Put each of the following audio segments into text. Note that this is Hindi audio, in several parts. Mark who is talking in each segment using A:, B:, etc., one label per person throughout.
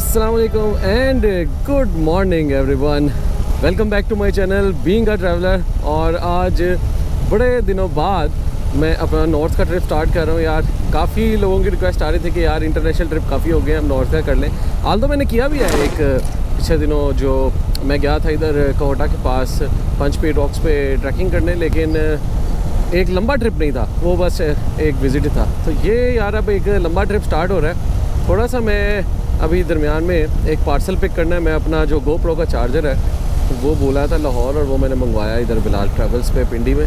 A: अस्सलाम वालेकुम and good morning everyone. Welcome back to my channel being a traveller. और आज बड़े दिनों बाद मैं अपना नॉर्थ का ट्रिप स्टार्ट कर रहा हूँ। यार काफ़ी लोगों की रिक्वेस्ट आ रही थी कि यार इंटरनेशनल ट्रिप काफ़ी हो गए, हम नॉर्थ का कर लें। हाल तो मैंने किया भी है एक पिछले दिनों, जो मैं गया था इधर कोहटा के पास पंचपी रॉक्स पे ट्रैकिंग करने, लेकिन एक लंबा ट्रिप नहीं था, वो बस एक विज़िट था। तो ये यार अब एक लंबा ट्रिप स्टार्ट हो रहा है। थोड़ा सा मैं अभी दरमियान में एक पार्सल पिक करना है। मैं अपना जो GoPro का चार्जर है वो बोला था लाहौर, और वो मैंने मंगवाया इधर बिलाल ट्रैवल्स पे पिंडी में।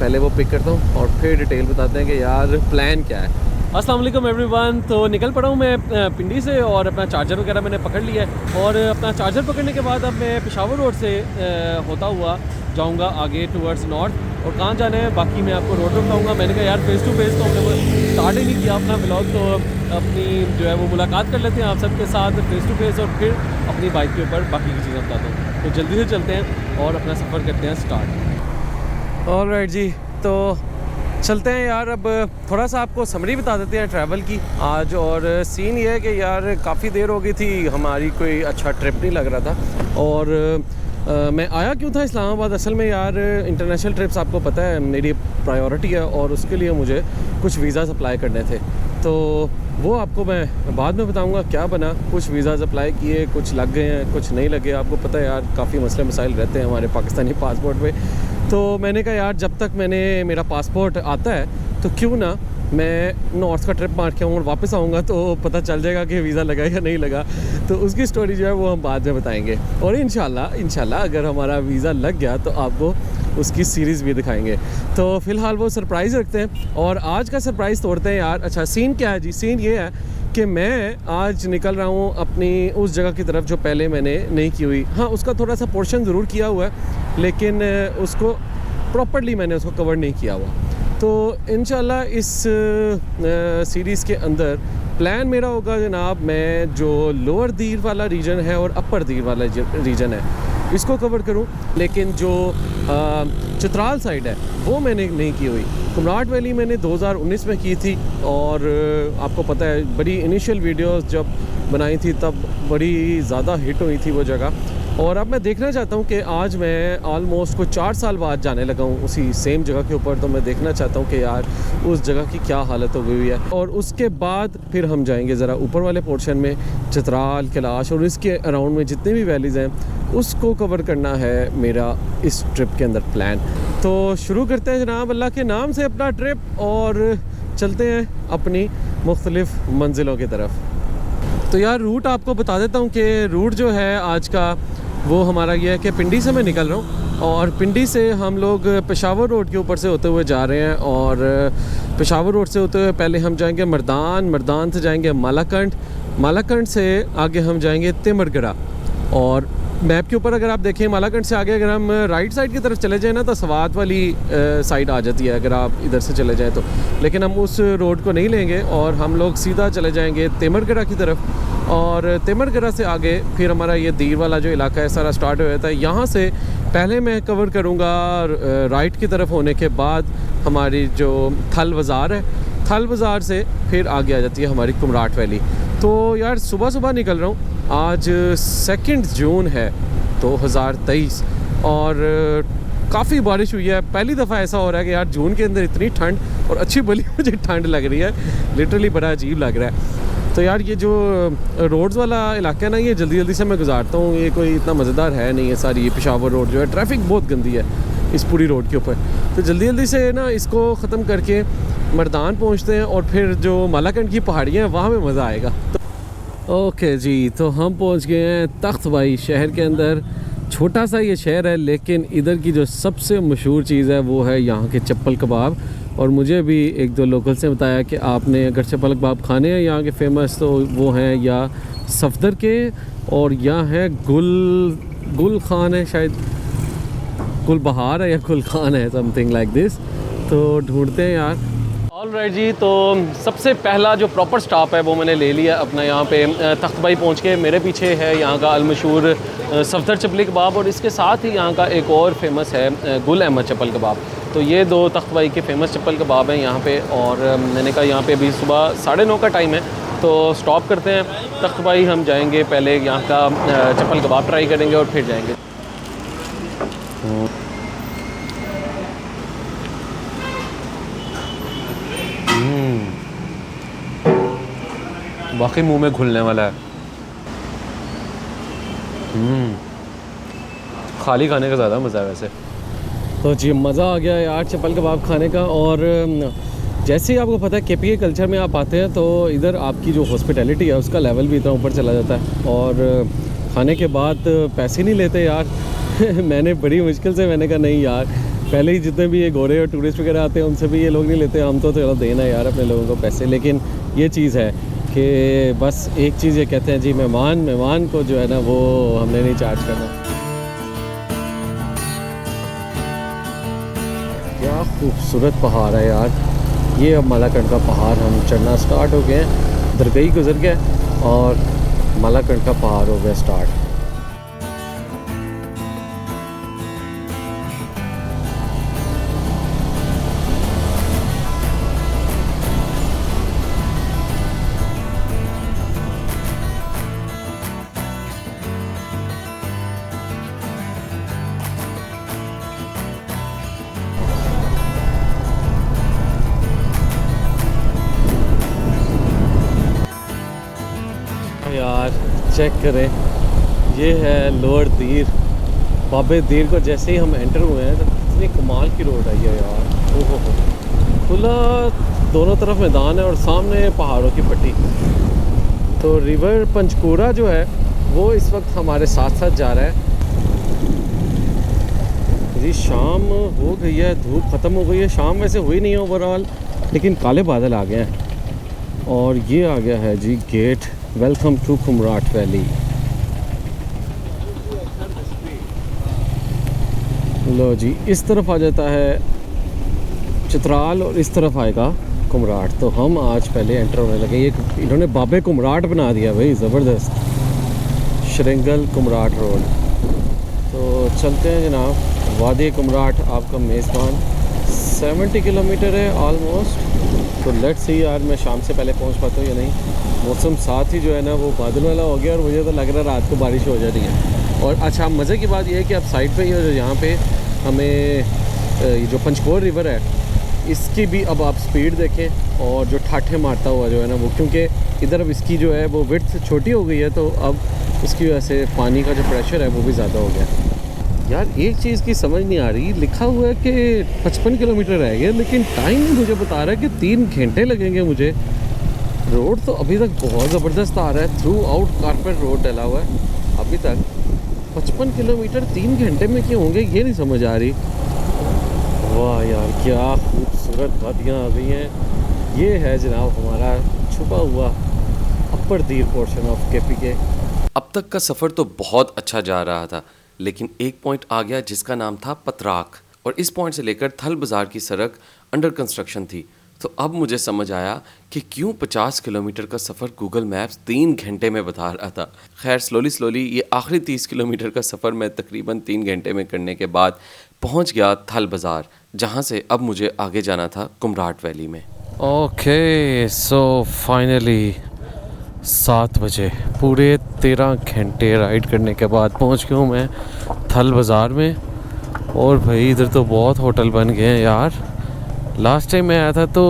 A: पहले वो पिक करता हूँ और फिर डिटेल बताते हैं कि यार प्लान क्या है। अस्सलाम वालेकुम एवरीवन। तो निकल पड़ा हूँ मैं पिंडी से और अपना चार्जर वगैरह मैंने पकड़ लिया है। और अपना चार्जर पकड़ने के बाद अब मैं पेशावर रोड से होता हुआ जाऊँगा आगे टूवर्ड्स नॉर्थ। और कहाँ जाना है बाकी मैं आपको रोड बताऊँगा। मैंने कहा यार फेस टू फेस तो हमने स्टार्ट ही नहीं किया अपना व्लॉग, तो अपनी जो है वो मुलाकात कर लेते हैं आप सबके साथ फेस टू फेस, और फिर अपनी बाइक के ऊपर बाकी की चीज़ें बताता हूँ। तो जल्दी से चलते हैं और अपना सफ़र करते हैं स्टार्ट। ऑलराइट जी, तो चलते हैं यार। अब थोड़ा सा आपको समरी बता देते हैं ट्रैवल की आज। और सीन ये है कि यार काफ़ी देर हो गई थी, हमारी कोई अच्छा ट्रिप नहीं लग रहा था। और मैं आया क्यों था इस्लामाबाद, असल में यार इंटरनेशनल ट्रिप्स आपको पता है मेरी प्रायोरिटी है, और उसके लिए मुझे कुछ वीज़ाज़ अप्लाई करने थे। तो वो आपको मैं बाद में बताऊंगा क्या बना। कुछ वीज़ाज़ अप्लाई किए, कुछ लग गए हैं, कुछ नहीं लगे। आपको पता है यार काफ़ी मसले मसाइल रहते हैं हमारे पाकिस्तानी पासपोर्ट पे। तो मैंने कहा यार जब तक मेरा पासपोर्ट आता है तो क्यों ना मैं नॉर्थ का ट्रिप मार के आऊँ, और वापस आऊँगा तो पता चल जाएगा कि वीज़ा लगा या नहीं लगा। तो उसकी स्टोरी जो है वो हम बाद में बताएंगे। और इंशाल्लाह अगर हमारा वीज़ा लग गया तो आपको उसकी सीरीज़ भी दिखाएंगे। तो फ़िलहाल वो सरप्राइज़ रखते हैं और आज का सरप्राइज़ तोड़ते हैं यार। अच्छा सीन क्या है जी? सीन ये है कि मैं आज निकल रहा हूँ अपनी उस जगह की तरफ जो पहले मैंने नहीं की हुई। हाँ, उसका थोड़ा सा पोर्शन ज़रूर किया हुआ है, लेकिन उसको प्रॉपर्ली मैंने उसको कवर नहीं किया हुआ। तो इंशाल्लाह इस सीरीज़ के अंदर प्लान मेरा होगा जनाब, मैं जो लोअर दीर वाला रीजन है और अपर दीर वाला रीजन है इसको कवर करूं। लेकिन जो चित्राल साइड है वो मैंने नहीं की हुई। कुमराट वैली मैंने 2019 में की थी, और आपको पता है बड़ी इनिशियल वीडियोस जब बनाई थी तब बड़ी ज़्यादा हिट हुई थी वो जगह। और अब मैं देखना चाहता हूँ कि आज मैं ऑलमोस्ट को 4 साल बाद जाने लगा हूँ उसी सेम जगह के ऊपर। तो मैं देखना चाहता हूँ कि यार उस जगह की क्या हालत हो गई है। और उसके बाद फिर हम जाएंगे ज़रा ऊपर वाले पोर्शन में, चित्राल, कैलाश और इसके अराउंड में जितने भी वैलीज़ हैं उसको कवर करना है मेरा इस ट्रिप के अंदर प्लान। तो शुरू करते हैं जनाब अल्लाह के नाम से अपना ट्रिप, और चलते हैं अपनी मुख्तलिफ़ मंजिलों की तरफ। तो यार रूट आपको बता देता हूँ कि रूट जो है आज का वो हमारा ये है कि पिंडी से मैं निकल रहा हूँ, और पिंडी से हम लोग पेशावर रोड के ऊपर से होते हुए जा रहे हैं। और पेशावर रोड से होते हुए पहले हम जाएंगे मर्दान से जाएंगे मालाकंड से आगे हम जाएंगे तिमरगरा। और मैप के ऊपर अगर आप देखें मालाकंड से आगे अगर हम राइट साइड की तरफ चले जाएँ ना तो सवात वाली साइड आ जाती है अगर आप इधर से चले जाएँ तो। लेकिन हम उस रोड को नहीं लेंगे और हम लोग सीधा चले जाएंगे तिमरगरा की तरफ। और तिमरगरा से आगे फिर हमारा ये दीर वाला जो इलाका है सारा स्टार्ट हो जाता है। यहाँ से पहले मैं कवर करूँगा राइट की तरफ होने के बाद हमारी जो थल बाज़ार है, थल बाज़ार से फिर आगे आ जाती है हमारी कुमराट वैली। तो यार सुबह निकल रहा हूँ। आज 2 जून है 2023, और काफ़ी बारिश हुई है। पहली दफ़ा ऐसा हो रहा है कि यार जून के अंदर इतनी ठंड, और अच्छी भली मुझे ठंड लग रही है, लिटरली बड़ा अजीब लग रहा है। तो यार ये जो रोड्स वाला इलाका है ना, ये जल्दी से मैं गुजारता हूँ, ये कोई इतना मज़ेदार है नहीं है। सारी ये पेशावर रोड जो है ट्रैफिक बहुत गंदी है इस पूरी रोड के ऊपर। तो जल्दी से ना इसको ख़त्म करके मर्दान पहुँचते हैं, और फिर जो मालाकंड की पहाड़ियाँ हैं वहाँ में मज़ा आएगा। ओके जी, तो हम पहुंच गए हैं तख्तबाई शहर के अंदर। छोटा सा ये शहर है, लेकिन इधर की जो सबसे मशहूर चीज़ है वो है यहाँ के चप्पल कबाब। और मुझे भी 1-2 लोकल से बताया कि आपने अगर चप्पल कबाब खाने हैं यहाँ के फेमस तो वो हैं या सफदर के, और यहाँ है गुल खान है, शायद गुल बहार है या गुल खान है, समथिंग लाइक दिस। तो ढूंढते हैं यार। ऑलराइट जी, तो सबसे पहला जो प्रॉपर स्टॉप है वो मैंने ले लिया अपना यहाँ पे तख्तबाई पहुँच के। मेरे पीछे है यहाँ का अलमशहूर सफदर चपली कबाब, और इसके साथ ही यहाँ का एक और फेमस है गुल अहमद चप्पल कबाब। तो ये 2 तख्तबाई के फेमस चप्पल कबाब हैं यहाँ पे। और मैंने कहा यहाँ पे अभी सुबह 9:30 का टाइम है, तो स्टॉप करते हैं तख्त भाई, हम जाएंगे पहले यहाँ का चप्पल कबाब ट्राई करेंगे और फिर जाएंगे। वाकई मुंह में घुलने वाला है। खाली खाने का ज़्यादा मज़ा है वैसे तो जी। मज़ा आ गया यार चप्पल कबाब खाने का। और जैसे ही आपको पता है KP के कल्चर में आप आते हैं तो इधर आपकी जो हॉस्पिटैलिटी है उसका लेवल भी इतना ऊपर चला जाता है। और खाने के बाद पैसे नहीं लेते यार मैंने बड़ी मुश्किल से मैंने कहा नहीं यार, पहले ही जितने भी ये गोरे और टूरिस्ट वगैरह आते हैं उनसे भी ये लोग नहीं लेते, हम तो थोड़ा देना यार अपने लोगों को पैसे। लेकिन ये चीज़ है कि बस एक चीज़ ये कहते हैं जी, मेहमान को जो है ना वो हमने नहीं चार्ज करना। क्या खूबसूरत पहाड़ है यार ये। अब मालाकंड का पहाड़ हम चढ़ना स्टार्ट हो गए हैं, दरगई गुजर गए और मालाकंड का पहाड़ हो गया स्टार्ट। यार चेक करें, ये है लोअर दीर। बाबे दीर को जैसे ही हम एंटर हुए हैं तो कितनी कमाल की रोड है ये यार। ओहो हो, खुला दोनों तरफ मैदान है और सामने पहाड़ों की पट्टी। तो रिवर पंचकूरा जो है वो इस वक्त हमारे साथ साथ जा रहा है। जी शाम हो गई है, धूप ख़त्म हो गई है। शाम वैसे हुई नहीं है ओवरऑल, लेकिन काले बादल आ गए हैं। और ये आ गया है जी gate, welcome to Kumrat valley. लो जी, इस तरफ आ जाता है चित्राल और इस तरफ आएगा कुमराट। तो हम आज पहले एंटर होने लगे। ये इन्होंने बाबे कुमराट बना दिया भाई, ज़बरदस्त। श्रृंगल कुमराट रोड। तो चलते हैं जनाब। वादी कुमराट आपका मेज़बान 70 किलोमीटर है ऑलमोस्ट। तो लेट्स सी यार मैं शाम से पहले पहुंच पाता हूँ या नहीं। मौसम साथ ही जो है ना वो बादल वाला हो गया और मुझे तो लग रहा है रात को बारिश हो जानी है। और अच्छा मज़े की बात यह है कि अब साइड पे ही यहाँ पे हमें ये जो पंचकोर रिवर है इसकी भी अब आप स्पीड देखें और जो ठाठे मारता हुआ जो है ना वो, क्योंकि इधर अब इसकी जो है वो विड्थ छोटी हो गई है तो अब उसकी वजह से पानी का जो प्रेशर है वो भी ज़्यादा हो गया। यार एक चीज़ की समझ नहीं आ रही, लिखा हुआ है कि 55 किलोमीटर रह गए लेकिन टाइम मुझे बता रहा है कि 3 घंटे लगेंगे मुझे। रोड तो अभी तक बहुत ज़बरदस्त आ रहा है, थ्रू आउट कारपेट रोड डला हुआ है अभी तक। 55 किलोमीटर 3 घंटे में क्यों होंगे ये नहीं समझ आ रही। वाह यार क्या खूबसूरत वादियाँ आ गई हैं। ये है जनाब हमारा छुपा हुआ अपर दीर पोर्शन ऑफ KP के।
B: अब तक का सफ़र तो बहुत अच्छा जा रहा था, लेकिन एक पॉइंट आ गया जिसका नाम था पतराक, और इस पॉइंट से लेकर थल बाज़ार की सड़क अंडर कंस्ट्रक्शन थी। तो अब मुझे समझ आया कि क्यों 50 किलोमीटर का सफ़र गूगल मैप्स 3 घंटे में बता रहा था। खैर स्लोली ये आखिरी 30 किलोमीटर का सफ़र मैं तकरीबन 3 घंटे में करने के बाद पहुंच गया थल बाज़ार, जहां से अब मुझे आगे जाना था कुमराट वैली में।
A: ओके सो फाइनली 7 बजे पूरे 13 घंटे राइड करने के बाद पहुंच गया हूँ मैं थल बाज़ार में। और भाई इधर तो बहुत होटल बन गए हैं यार। लास्ट टाइम मैं आया था तो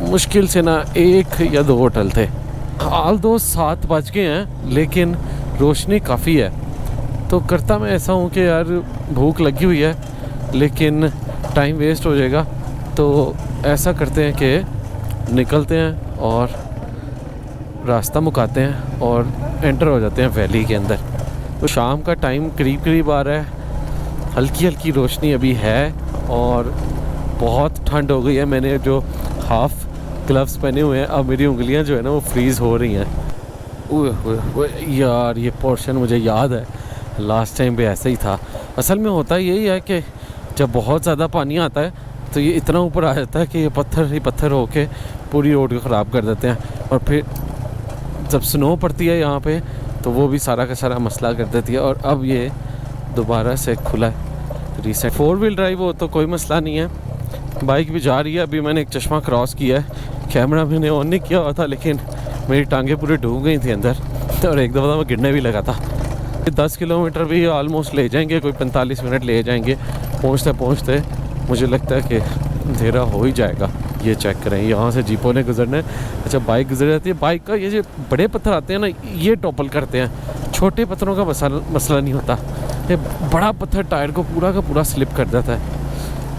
A: मुश्किल से ना 1 या 2 होटल थे। हाल 7 बज गए हैं लेकिन रोशनी काफ़ी है। तो करता मैं ऐसा हूँ कि यार भूख लगी हुई है लेकिन टाइम वेस्ट हो जाएगा, तो ऐसा करते हैं कि निकलते हैं और रास्ता मुकाते हैं और एंटर हो जाते हैं वैली के अंदर। तो शाम का टाइम करीब आ रहा है, हल्की हल्की रोशनी अभी है और बहुत ठंड हो गई है। मैंने जो हाफ ग्लव्स पहने हुए हैं, अब मेरी उंगलियां जो है ना वो फ्रीज़ हो रही हैं। यार ये पोर्शन मुझे याद है, लास्ट टाइम भी ऐसा ही था। असल में होता यही है कि जब बहुत ज़्यादा पानी आता है तो ये इतना ऊपर आ जाता है कि ये पत्थर ही पत्थर होके पूरी रोड को ख़राब कर देते हैं। और फिर जब स्नो पड़ती है यहाँ पे तो वो भी सारा का सारा मसला कर देती है। और अब ये दोबारा से खुला है रिसेंट। 4 व्हील ड्राइव हो तो कोई मसला नहीं है, बाइक भी जा रही है। अभी मैंने एक चश्मा क्रॉस किया है, कैमरा मैंने ऑन नहीं किया हुआ था लेकिन मेरी टांगें पूरी डूब गई थी अंदर और एक दफ़ा मैं गिरने भी लगा था। 10 किलोमीटर भी ऑलमोस्ट ले जाएंगे, कोई 45 मिनट ले जाएंगे पहुँचते पहुँचते। मुझे लगता है कि अंधेरा हो ही जाएगा। ये चेक करें, यहाँ से जीपों ने गुजरना है। अच्छा, बाइक गुजर जाती है। बाइक का ये जो बड़े पत्थर आते हैं ना, ये टॉपल करते हैं। छोटे पत्थरों का मसला नहीं होता, ये बड़ा पत्थर टायर को पूरा का पूरा स्लिप कर देता है।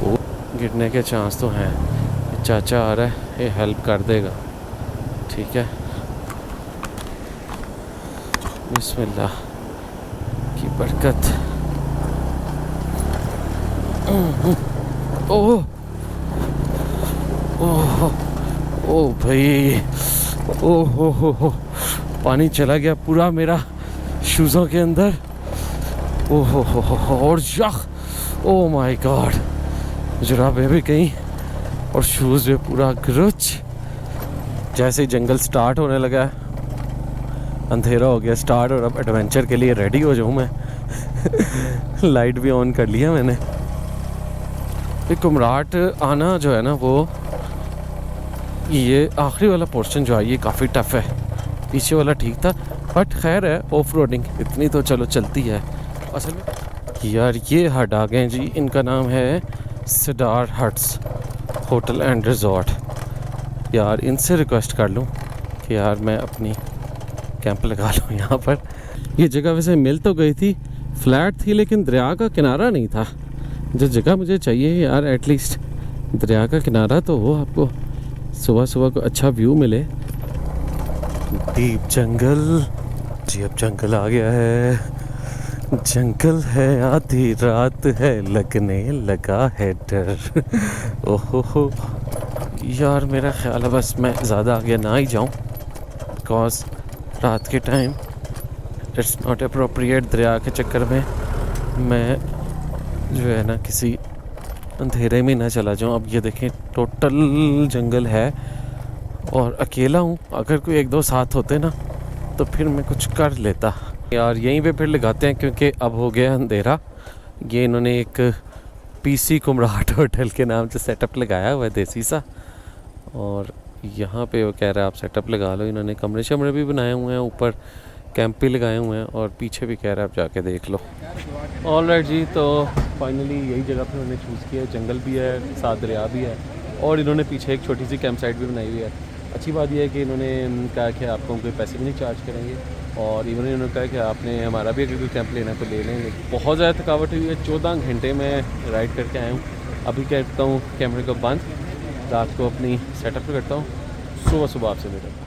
A: वो गिरने के चांस तो हैं। चाचा आ रहा है, ये हेल्प कर देगा, ठीक है। बिस्मिल्लाह की बरकत। ओह ओह ओह भाई, ओह हो, पानी चला गया पूरा मेरा शूज़ों के अंदर। ओह हो, और यख, ओह माय गॉड, जुराबें भी गई और शूज़ भी पूरा ग्रुच। जैसे ही जंगल स्टार्ट होने लगा है, अंधेरा हो गया स्टार्ट, और अब एडवेंचर के लिए रेडी हो जाऊँ मैं। लाइट भी ऑन कर लिया मैंने। ये कुमराट आना जो है ना, वो ये आखिरी वाला पोर्शन जो है ये काफ़ी टफ़ है। पीछे वाला ठीक था, बट खैर है, ऑफ रोडिंग इतनी तो चलो चलती है। असल में यार ये हट आ गए जी, इनका नाम है cedar huts hotel and resort. यार इनसे रिक्वेस्ट कर लूँ कि यार मैं अपनी कैंप लगा लूँ यहाँ पर। ये जगह वैसे मिल तो गई थी, फ्लैट थी, लेकिन दरिया का किनारा नहीं था। जो जगह मुझे चाहिए यार, एटलीस्ट दरिया का किनारा तो हो, आपको सुबह सुबह को अच्छा व्यू मिले। डीप जंगल जी, अब जंगल आ गया है। जंगल है, आधी रात है, लगने लगा है डर। ओहो हो यार, मेरा ख्याल है बस मैं ज़्यादा आगे ना ही जाऊँ, बिकॉज रात के टाइम इट्स नॉट अप्रोप्रिएट। दरिया के चक्कर में मैं जो है ना किसी अंधेरे में ना चला जाऊँ। अब ये देखें, टोटल जंगल है और अकेला हूँ। अगर कोई एक दो साथ होते ना तो फिर मैं कुछ कर लेता। यार यहीं पे फिर लगाते हैं, क्योंकि अब हो गया अंधेरा। ये इन्होंने एक पीसी कुमराट होटल के नाम से सेटअप लगाया हुआ है, देसी सा। और यहाँ पे वो कह रहा है आप सेटअप लगा लो। इन्होंने कमरे शमरे भी बनाए हुए हैं, ऊपर कैंप भी लगाए हुए हैं, और पीछे भी कह रहा है आप जाके देख लो। ऑलराइट जी, तो फाइनली यही जगह पे उन्होंने चूज़ किया है। जंगल भी है, साथ दरिया भी है, और इन्होंने पीछे एक छोटी सी कैंप साइट भी बनाई हुई है। अच्छी बात यह है कि इन्होंने कहा कि आपको कोई पैसे भी नहीं चार्ज करेंगे, और इवन इन्होंने कहा कि आपने हमारा भी अगर कोई कैंप लेना है तो ले लेंगे। बहुत ज़्यादा थकावट हुई है, 14 घंटे में राइड करके आया हूँ। अभी करता हूँ कैमरे को बंद, रात को अपनी सेटअप करता हूँ, सुबह सुबह आपसे मिलूँगा।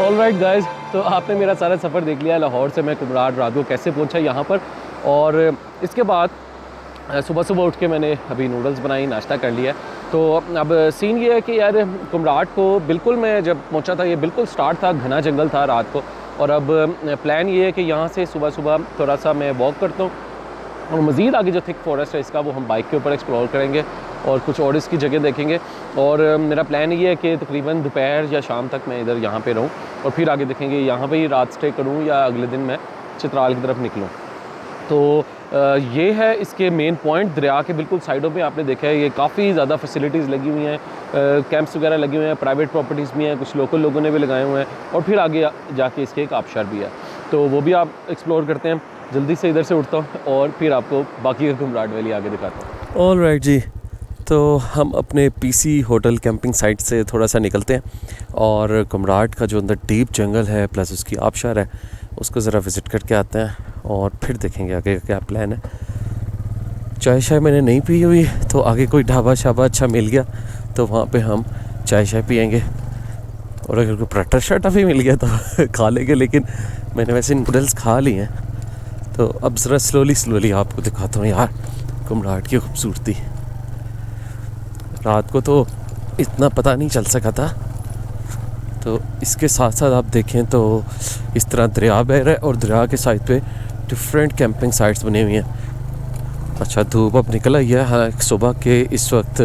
A: ऑलराइट गाइस, तो आपने मेरा सारा सफ़र देख लिया। लाहौर से मैं कुमराड रात को कैसे पहुंचा यहाँ पर, और इसके बाद सुबह सुबह उठ के मैंने अभी नूडल्स बनाई, नाश्ता कर लिया। तो अब सीन ये है कि यार कुमराड को बिल्कुल, मैं जब पहुंचा था ये बिल्कुल स्टार्ट था, घना जंगल था रात को। और अब प्लान ये है कि यहाँ से सुबह सुबह थोड़ा सा मैं वॉक करता हूँ, और मज़ीद आगे जो थिक फॉरेस्ट है इसका वो हम बाइक के ऊपर एक्सप्लोर करेंगे और कुछ और इसकी जगह देखेंगे। और मेरा प्लान ये है कि तकरीबन दोपहर या शाम तक मैं इधर यहाँ पे रहूँ, और फिर आगे देखेंगे यहाँ पे ही रात स्टे करूँ या अगले दिन मैं चित्राल की तरफ निकलूँ। तो ये है इसके मेन पॉइंट। दरिया के बिल्कुल साइडों पे आपने देखा है ये काफ़ी ज़्यादा फैसिलिटीज़ लगी हुई हैं, कैंप्स वगैरह लगे हुए हैं, प्राइवेट प्रॉपर्टीज़ भी हैं, कुछ लोकल लोगों ने भी लगाए हुए हैं, और फिर आगे जाके इसके एक आबशार भी है, तो वो भी आप एक्सप्लोर करते हैं। जल्दी से इधर से उठता हूँ और फिर आपको बाकी का कुमराड वैली आगे दिखाता हूँ।
B: ऑल राइट जी, तो हम अपने पीसी होटल कैंपिंग साइट से थोड़ा सा निकलते हैं और कुमराड का जो अंदर डीप जंगल है प्लस उसकी आबशार है उसको ज़रा विज़िट करके आते हैं, और फिर देखेंगे आगे क्या प्लान है। चाय शाय मैंने नहीं पी हुई, तो आगे कोई ढाबा शाबा अच्छा मिल गया तो वहाँ पे हम चाय शाय पियेंगे, और अगर कोई पराठा शर्टा भी मिल गया तो खा लेंगे। लेकिन मैंने वैसे नूडल्स खा लिए हैं, तो अब ज़रा स्लोली आपको दिखाता हूँ यार कुमराड की खूबसूरती। रात को तो इतना पता नहीं चल सका था, तो इसके साथ साथ आप देखें तो इस तरह दरिया बह रहा है और दरिया के साइड पे डिफरेंट कैंपिंग साइट्स बनी हुई हैं। अच्छा, धूप अब निकल आई है, हालांकि सुबह के इस वक्त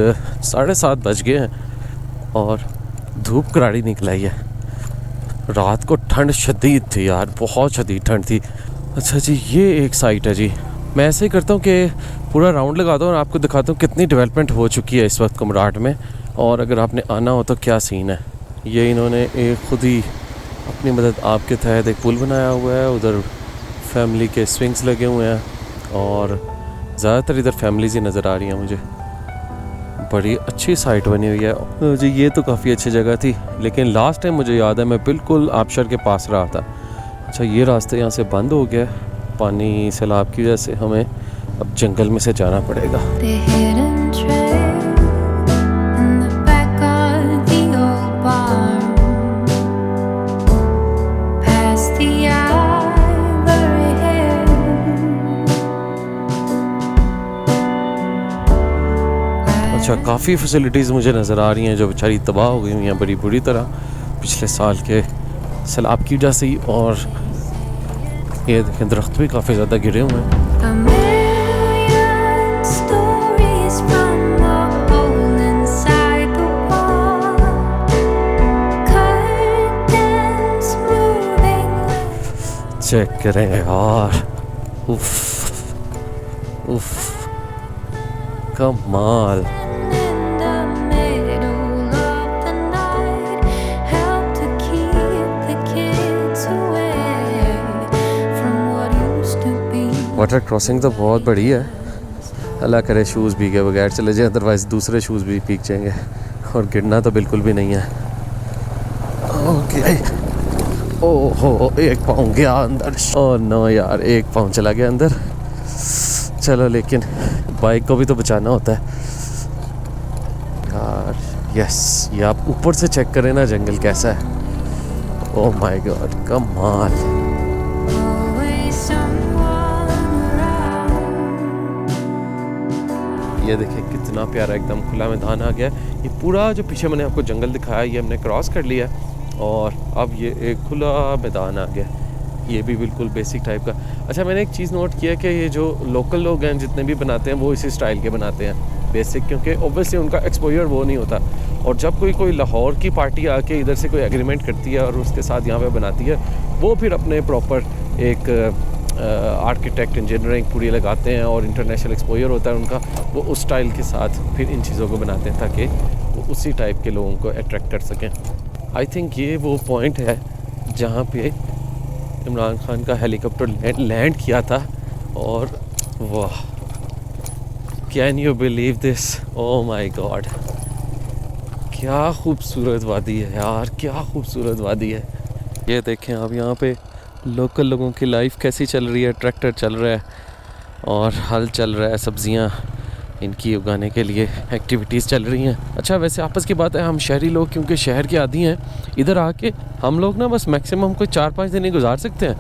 B: 7:30 बज गए हैं और धूप करारी निकल आई है। रात को ठंड शदीद थी यार, बहुत शदीद ठंड थी। अच्छा जी, ये एक साइट है जी। मैं ऐसे ही करता हूँ कि पूरा राउंड लगाता हूँ और आपको दिखाता हूँ कितनी डेवलपमेंट हो चुकी है इस वक्त कुमराड में, और अगर आपने आना हो तो क्या सीन है। ये इन्होंने एक खुद ही अपनी मदद आपके तहत एक पुल बनाया हुआ है, उधर फैमिली के स्विंग्स लगे हुए हैं, और ज़्यादातर इधर फैमिलीज़ ही नज़र आ रही हैं मुझे। बड़ी अच्छी साइट बनी हुई है जी। ये तो काफ़ी अच्छी जगह थी, लेकिन लास्ट टाइम मुझे याद है मैं बिल्कुल आबशार के पास रहा था। अच्छा, ये रास्ता यहाँ से बंद हो गया, पानी सैलाब की वजह से हमें अब जंगल में से जाना पड़ेगा। अच्छा, काफ़ी फैसिलिटीज़ मुझे नज़र आ रही हैं जो बेचारी तबाह हो गई हुई हैं बड़ी बुरी तरह पिछले साल के सैलाब की वजह से ही, और ये देखें दरख्त भी काफ़ी ज़्यादा गिरे हुए हैं। चेक करें यार, उफ उफ, कमाल। वाटर क्रॉसिंग तो बहुत बड़ी है, अल्लाह करे शूज़ भीगे बगैर चले जाए, अदरवाइज़ दूसरे शूज़ भी भीग जाएंगे, और गिरना तो बिल्कुल भी नहीं है। ओके, ओहो, एक पाँव गया अंदर। ओह नो यार, एक पाँव चला गया अंदर। चलो, लेकिन बाइक को भी तो बचाना होता है यार। यस, ये आप ऊपर से चेक करें ना जंगल कैसा है। ओह माय गॉड, कमाल। ये देखिए कितना प्यारा एकदम खुला मैदान आ गया। ये पूरा जो पीछे मैंने आपको जंगल दिखाया ये हमने क्रॉस कर लिया, और अब ये एक खुला मैदान आ गया, ये भी बिल्कुल बेसिक टाइप का। अच्छा, मैंने एक चीज़ नोट किया कि ये जो लोकल लोग हैं जितने भी बनाते हैं वो इसी स्टाइल के बनाते हैं बेसिक, क्योंकि ओब्वियसली उनका एक्सपोजर वो नहीं होता। और जब कोई लाहौर की पार्टी आके इधर से कोई एग्रीमेंट करती है और उसके साथ यहाँ पे बनाती है, वो फिर अपने प्रॉपर एक आर्किटेक्ट इंजीनियरिंग पूरी लगाते हैं और इंटरनेशनल एक्सपोजर होता है उनका, वो उस स्टाइल के साथ फिर इन चीज़ों को बनाते हैं ताकि वो उसी टाइप के लोगों को अट्रैक्ट कर सकें। आई थिंक ये वो पॉइंट है जहाँ पे इमरान खान का हेलीकॉप्टर लैंड किया था, और वाह, can you believe this, oh my God, क्या खूबसूरत वादी है यार, क्या खूबसूरत वादी है। ये देखें आप यहाँ पे लोकल लोगों की लाइफ कैसी चल रही है। ट्रैक्टर चल रहा है और हल चल रहा है, सब्जियाँ
A: इनकी उगाने के लिए एक्टिविटीज़ चल रही हैं। अच्छा वैसे आपस की बात है, हम शहरी लोग क्योंकि शहर के आदी हैं, इधर आके हम लोग ना बस मैक्सिमम कोई 4-5 दिन ही गुजार सकते हैं,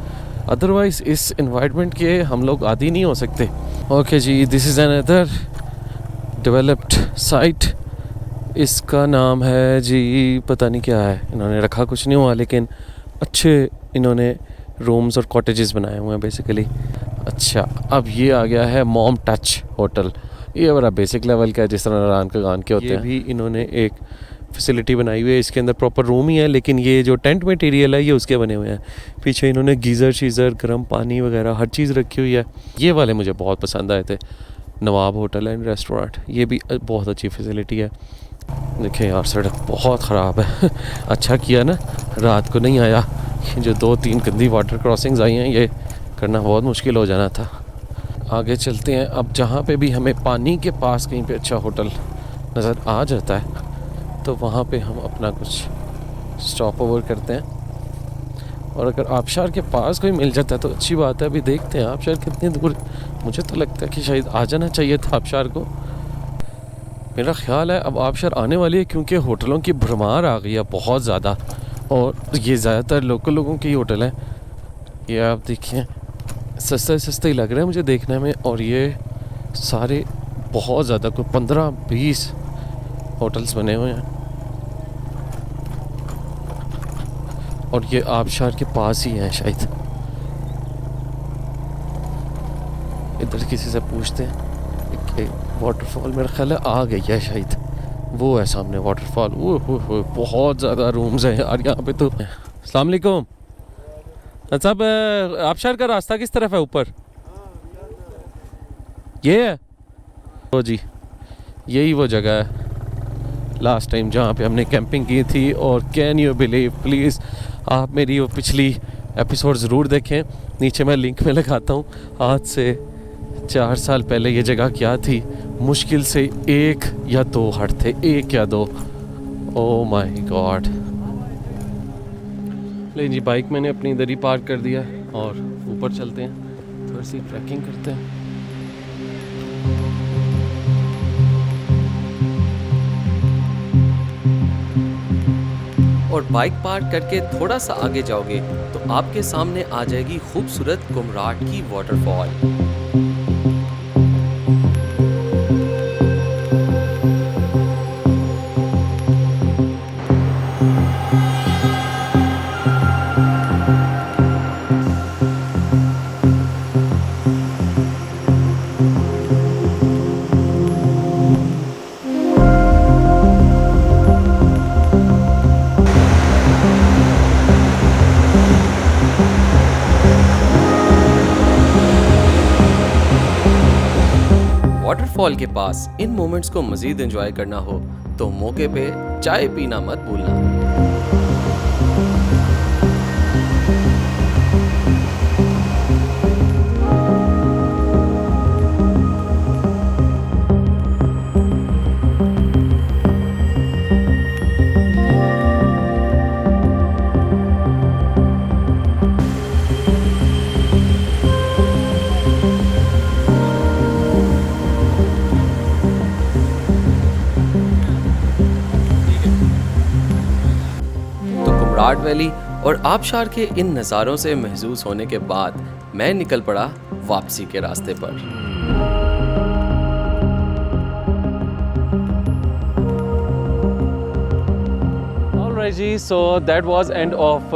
A: अदरवाइज़ इस इन्वायरमेंट के हम लोग आदी नहीं हो सकते। ओके जी, this is another developed site. इसका नाम है जी पता नहीं क्या है, इन्होंने रखा कुछ नहीं हुआ, लेकिन अच्छे इन्होंने रूम्स और कॉटेजेस बनाए हुए हैं बेसिकली। अच्छा अब ये आ गया है मॉम टच होटल। ये बड़ा बेसिक लेवल का है, जिस तरह नारायण का गान के होते हैं। ये भी इन्होंने एक फैसिलिटी बनाई हुई है, इसके अंदर प्रॉपर रूम ही है, लेकिन ये जो टेंट मटेरियल है ये उसके बने हुए हैं। पीछे इन्होंने गीज़र शीज़र गर्म पानी वगैरह हर चीज़ रखी हुई है। ये वाले मुझे बहुत पसंद आए थे, नवाब होटल एंड रेस्टोरेंट। ये भी बहुत अच्छी फैसिलिटी है। देखें यार सड़क बहुत ख़राब है अच्छा किया ना रात को नहीं आया, जो 2-3 गंदी वाटर क्रॉसिंग्स आई हैं ये करना बहुत मुश्किल हो जाना था। आगे चलते हैं अब, जहाँ पे भी हमें पानी के पास कहीं पे अच्छा होटल नज़र आ जाता है तो वहाँ पे हम अपना कुछ स्टॉप ओवर करते हैं। और अगर आबशार के पास कोई मिल जाता है तो अच्छी बात है। अभी देखते हैं आबशार कितनी दूर, मुझे तो लगता है कि शायद आ जाना चाहिए था आबशार को। मेरा ख्याल है अब आबशार आने वाली है, क्योंकि होटलों की भरमार आ गई है बहुत ज़्यादा, और ये ज़्यादातर लोकल लोगों के ही होटल हैं। ये आप देखिए सस्ते सस्ते ही लग रहे हैं मुझे देखने में, और ये सारे बहुत ज़्यादा कोई 15-20 होटल्स बने हुए हैं, और ये आबशार के पास ही हैं शायद। इधर किसी से पूछते हैं। वाटरफॉल मेरा ख्याल है आ गई है शायद, वो है सामने वाटरफॉल। वो बहुत ज़्यादा रूम्स हैं यार यहाँ पे तो। अस्सलाम वालेकुम साहब, आबशार का रास्ता किस तरफ है? ऊपर ये है तो जी, यही वो जगह है लास्ट टाइम जहाँ पे हमने कैंपिंग की थी। और कैन यू बिलीव, प्लीज़ आप मेरी वो पिछली एपिसोड ज़रूर देखें, नीचे मैं लिंक में लगाता हूँ। आज से 4 साल पहले ये जगह क्या थी, मुश्किल से 1 या 2 हट थे, 1 या 2। Oh my God. लेकिन जी बाइक मैंने अपनी इधर ही पार्क कर दिया है और ऊपर चलते हैं, थोड़ी सी ट्रैकिंग करते हैं।
B: और बाइक पार्क करके थोड़ा सा आगे जाओगे तो आपके सामने आ जाएगी खूबसूरत कुमराट की वाटरफॉल। वाटरफॉल के पास इन मोमेंट्स को मज़ीद एंजॉय करना हो तो मौके पे चाय पीना मत भूलना। कुमराट वैली और आबशार के इन नज़ारों से महसूस होने के बाद मैं निकल पड़ा वापसी के रास्ते पर।
A: ऑलराइट जी, so that was end of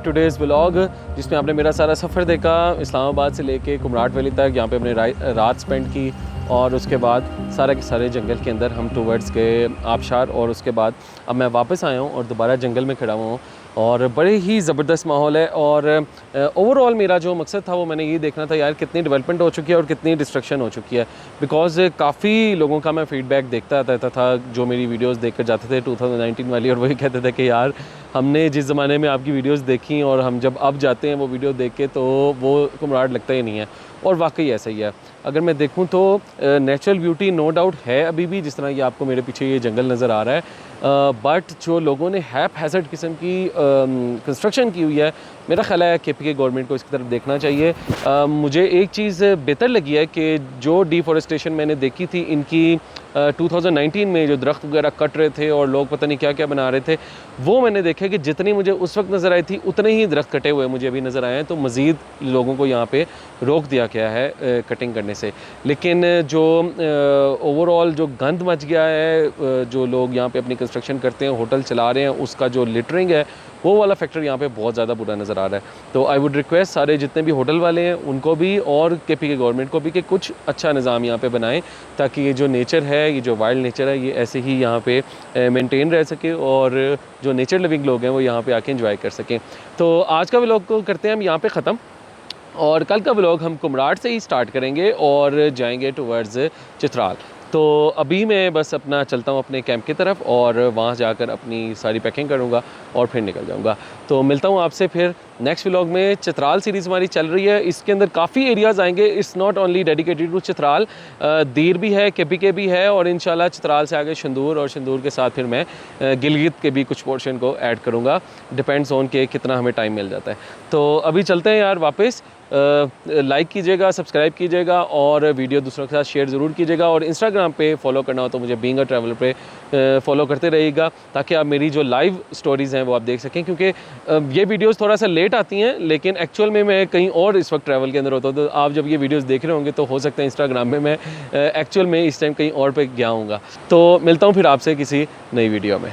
A: today's vlog, जिसमें आपने मेरा सारा सफ़र देखा इस्लामाबाद से लेके कुमराट वैली तक। यहाँ पे हमने रात स्पेंड की और उसके बाद सारे के सारे जंगल के अंदर हम टूवर्ड्स गए आबशार। और उसके बाद अब मैं वापस आया हूँ और दोबारा जंगल में खड़ा हुआ हूँ और बड़े ही ज़बरदस्त माहौल है। और ओवरऑल मेरा जो मकसद था वो मैंने ये देखना था यार कितनी डेवलपमेंट हो चुकी है और कितनी डिस्ट्रक्शन हो चुकी है। बिकॉज़ काफ़ी लोगों का मैं फ़ीडबैक देखता रहता था जो मेरी वीडियोस देख कर जाते थे 2019 वाली, और वही कहते थे कि यार हमने जिस ज़माने में आपकी वीडियोस देखी और हम जब अब जाते हैं वो वीडियो देख के तो वो कुमराट लगता ही नहीं है। और वाकई ऐसा ही है। अगर मैं देखूं तो नेचुरल ब्यूटी नो डाउट है अभी भी, जिस तरह ये आपको मेरे पीछे ये जंगल नज़र आ रहा है, बट जो लोगों ने हैज़र्ड किस्म की कंस्ट्रक्शन की हुई है, मेरा ख्याल है KPK गवर्नमेंट को इसकी तरफ देखना चाहिए। मुझे एक चीज़ बेहतर लगी है कि जो डिफॉरेस्टेशन मैंने देखी थी इनकी 2019 में, जो दरख्त वगैरह कट रहे थे और लोग पता नहीं क्या क्या बना रहे थे, वो मैंने देखा कि जितनी मुझे उस वक्त नज़र आई थी उतने ही दरख्त कटे हुए मुझे अभी नज़र आए हैं। तो मज़ीद लोगों को यहाँ पे रोक दिया गया है कटिंग करने से। लेकिन जो ओवरऑल जो गंद मच गया है, जो लोग यहाँ पे अपनी कंस्ट्रक्शन करते हैं, होटल चला रहे हैं, उसका जो लिटरिंग है वो वाला फैक्टर यहाँ पे बहुत ज़्यादा बुरा नज़र आ रहा है। तो आई वुड रिक्वेस्ट सारे जितने भी होटल वाले हैं उनको भी और KPK गवर्नमेंट को भी कि कुछ अच्छा निज़ाम यहाँ पे बनाएं, ताकि ये जो नेचर है, ये जो वाइल्ड नेचर है, ये ऐसे ही यहाँ पे मेंटेन रह सके और जो नेचर लिविंग लोग हैं वो यहाँ पे आके एंजॉय कर सकें। तो आज का व्लॉग को करते हैं हम यहाँ पे ख़त्म, और कल का व्लॉग हम कुमराट से ही स्टार्ट करेंगे और जाएंगे टुवर्ड्स चित्राल। तो अभी मैं बस अपना चलता हूँ अपने कैंप की तरफ और वहाँ जाकर अपनी सारी पैकिंग करूँगा और फिर निकल जाऊँगा। तो मिलता हूँ आपसे फिर नेक्स्ट व्लॉग में। चित्राल सीरीज़ हमारी चल रही है, इसके अंदर काफ़ी एरियाज़ आएंगे। It's not only dedicated to Chitral, Dir भी है, KPK भी है, और इंशाल्लाह चित्राल से आगे शंदूर, और शंदूर के साथ फिर मैं गिलगित के भी कुछ पोर्शन को ऐड करूँगा, डिपेंड्स ऑन के कितना हमें टाइम मिल जाता है। तो अभी चलते हैं यार वापस। लाइक कीजिएगा, सब्सक्राइब कीजिएगा और वीडियो दूसरों के साथ शेयर ज़रूर कीजिएगा, और इंस्टाग्राम पे फॉलो करना हो तो मुझे बीइंग अ ट्रैवलर पे फॉलो करते रहिएगा, ताकि आप मेरी जो लाइव स्टोरीज़ हैं वो आप देख सकें। क्योंकि ये वीडियोस थोड़ा सा लेट आती हैं, लेकिन एक्चुअल में मैं कहीं और इस वक्त ट्रैवल के अंदर होता हूँ। तो आप जब ये वीडियोस देख रहे होंगे तो हो सकता है इंस्टाग्राम में मैं एक्चुअल में इस टाइम कहीं और पे गया हूँगा। तो मिलता हूँ फिर आपसे किसी नई वीडियो में।